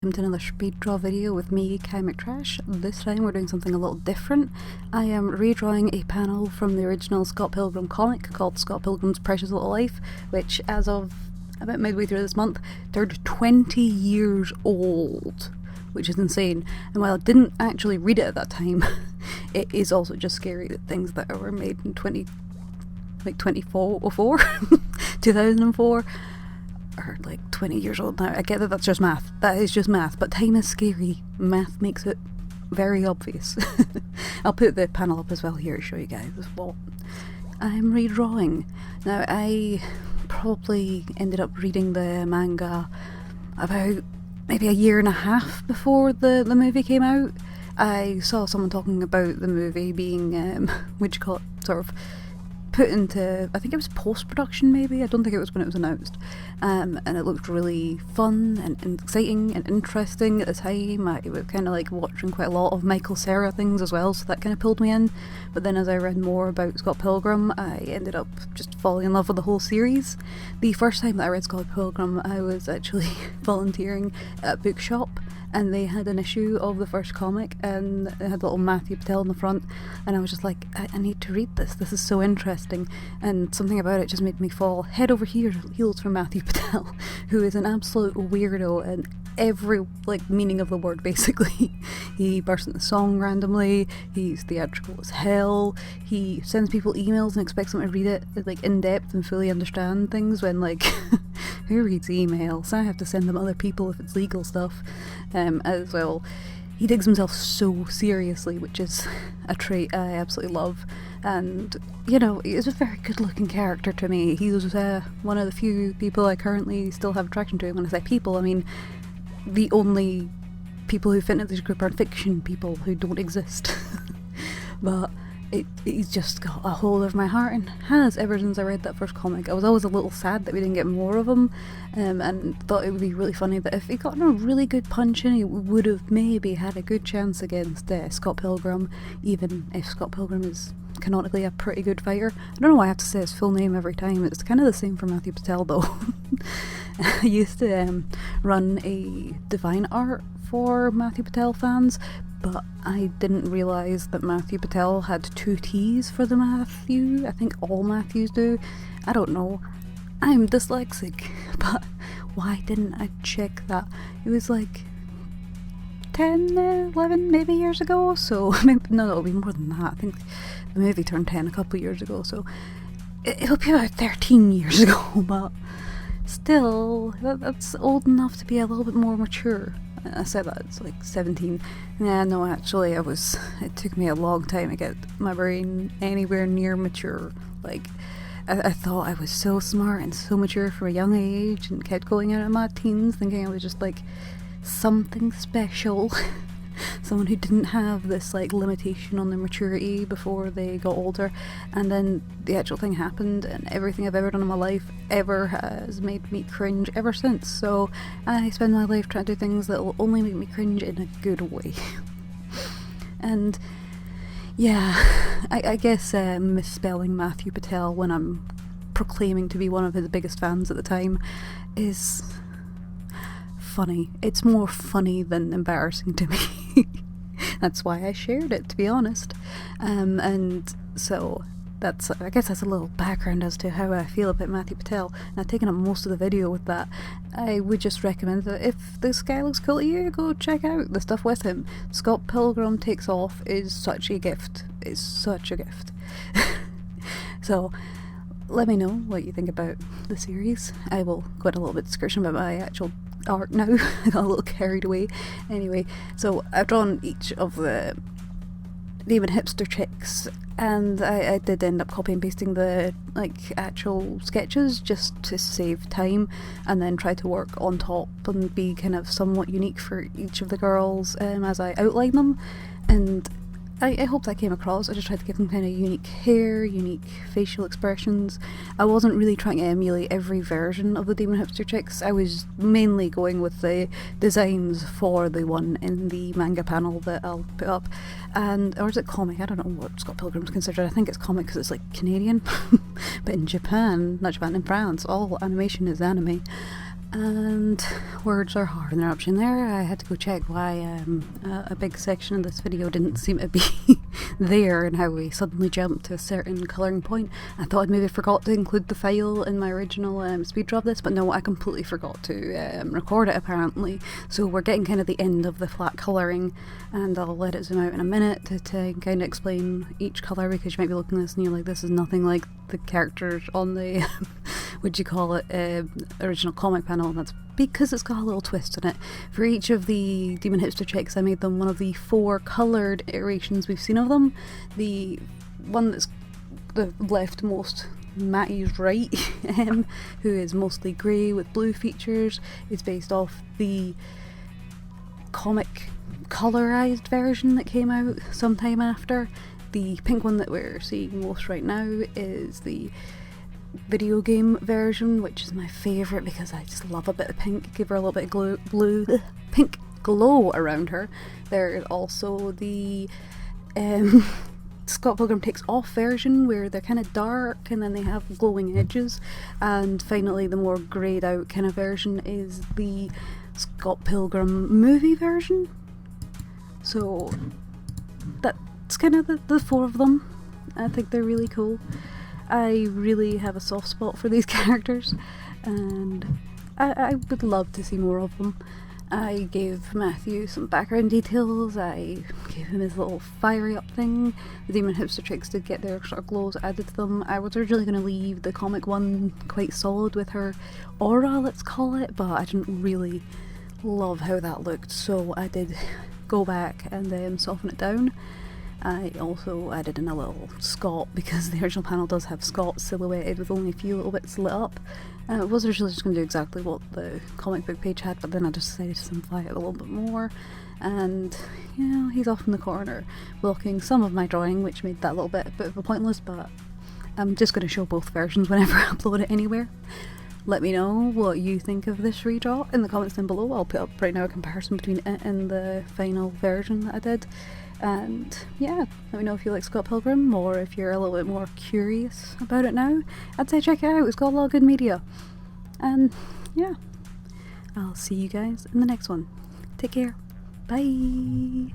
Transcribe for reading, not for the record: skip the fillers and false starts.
Welcome to another speed draw video with me, Kai McTrash. This time we're doing something a little different. I am redrawing a panel from the original Scott Pilgrim comic called Scott Pilgrim's Precious Little Life, which as of about midway through this month turned 20 years old, which is insane. And while I didn't actually read it at that time, it is also just scary that things that were made in 2004 are like 20 years old now. I get that that's just math. That is just math, but time is scary. Math makes it very obvious. I'll put the panel up as well here to show you guys what I'm redrawing. Now, I probably ended up reading the manga about maybe a year and a half before the movie came out. I saw someone talking about the movie being, what do you call it, sort of put into, I think it was post-production maybe, I don't think it was when it was announced, and it looked really fun and exciting and interesting at the time. I was kind of like watching quite a lot of Michael Cera things as well, so that kind of pulled me in. But then as I read more about Scott Pilgrim, I ended up just falling in love with the whole series. The first time that I read Scott Pilgrim, I was actually volunteering at a bookshop, and they had an issue of the first comic, and it had little Matthew Patel in the front, and I was just like, I need to read this is so interesting. And something about it just made me fall head over heels for Matthew Patel, who is an absolute weirdo in every meaning of the word, basically. He bursts into song randomly, he's theatrical as hell, he sends people emails and expects them to read it in depth and fully understand things, when who reads emails? I have to send them other people if it's legal stuff. As well, he takes himself so seriously, which is a trait I absolutely love. And he's a very good looking character to me. He was one of the few people I currently still have attraction to. When I say people, I mean the only people who fit into this group are fiction people who don't exist. But he's just got a hold of my heart, and has ever since I read that first comic. I was always a little sad that we didn't get more of him, and thought it would be really funny that if he got a really good punch in, he would have maybe had a good chance against Scott Pilgrim, even if Scott Pilgrim is canonically a pretty good fighter. I don't know why I have to say his full name every time. It's kind of the same for Matthew Patel though. I used to run a Divine Art for Matthew Patel fans, but I didn't realise that Matthew Patel had two T's for the Matthew. I think all Matthews do. I don't know. I'm dyslexic, but why didn't I check that? It was 10, 11 maybe years ago, so no, it'll be more than that. I think the movie turned 10 a couple of years ago, so it'll be about 13 years ago, but still, that's old enough to be a little bit more mature. I said that it's 17. Yeah, no, actually it took me a long time to get my brain anywhere near mature. I thought I was so smart and so mature from a young age, and kept going out of my teens thinking I was just something special. Someone who didn't have this limitation on their maturity before they got older. And then the actual thing happened, and everything I've ever done in my life ever has made me cringe ever since. So I spend my life trying to do things that will only make me cringe in a good way. And yeah, I guess misspelling Matthew Patel when I'm proclaiming to be one of his biggest fans at the time is funny. It's more funny than embarrassing to me. That's why I shared it, to be honest. And so I guess that's a little background as to how I feel about Matthew Patel. And I've taken up most of the video with that. I would just recommend that if this guy looks cool to you, go check out the stuff with him. Scott Pilgrim Takes Off is such a gift. It's such a gift. So let me know what you think about the series. I will go into a little bit of description about my actual art now. I got a little carried away. Anyway, so I've drawn each of the demon hipster chicks, and I did end up copy and pasting the actual sketches just to save time, and then try to work on top and be kind of somewhat unique for each of the girls as I outline them. And I hope that came across. I just tried to give them kind of unique hair, unique facial expressions. I wasn't really trying to emulate every version of the demon hipster chicks. I was mainly going with the designs for the one in the manga panel that I'll put up. Or is it comic? I don't know what Scott Pilgrim's considered. I think it's comic because it's Canadian. But in Japan, not Japan, in France, all animation is anime. And words are hard interruption there. I had to go check why a big section of this video didn't seem to be there and how we suddenly jumped to a certain colouring point. I thought I'd maybe forgot to include the file in my original speed draw of this, but no, I completely forgot to record it apparently. So we're getting kind of the end of the flat colouring, and I'll let it zoom out in a minute to kind of explain each colour, because you might be looking at this and you're like, this is nothing like the characters on the would you call it, original comic panel, and that's because it's got a little twist in it. For each of the Demon Hipster chicks, I made them one of the 4 coloured iterations we've seen of them. The one that's the leftmost, Matty's right, who is mostly grey with blue features, is based off the comic colourised version that came out sometime after. The pink one that we're seeing most right now is the video game version, which is my favourite because I just love a bit of pink. Give her a little bit of pink glow around her. There's also the Scott Pilgrim Takes Off version, where they're kind of dark and then they have glowing edges. And finally, the more greyed out kind of version is the Scott Pilgrim movie version. So that's kind of the 4 of them. I think they're really cool. I really have a soft spot for these characters, and I would love to see more of them. I gave Matthew some background details, I gave him his little fiery up thing. The Demon Hipster tricks did get their sort of glows added to them. I was originally going to leave the comic one quite solid with her aura, let's call it, but I didn't really love how that looked, so I did go back and soften it down. I also added in a little Scott, because the original panel does have Scott silhouetted with only a few little bits lit up. I was originally just going to do exactly what the comic book page had, but then I just decided to simplify it a little bit more. And, you know, he's off in the corner blocking some of my drawing, which made that a little bit of a pointless, but I'm just going to show both versions whenever I upload it anywhere. Let me know what you think of this redraw in the comments down below. I'll put up right now a comparison between it and the final version that I did. And yeah, let me know if you like Scott Pilgrim, or if you're a little bit more curious about it now. I'd say check it out, it's got a lot of good media. And yeah, I'll see you guys in the next one. Take care. Bye.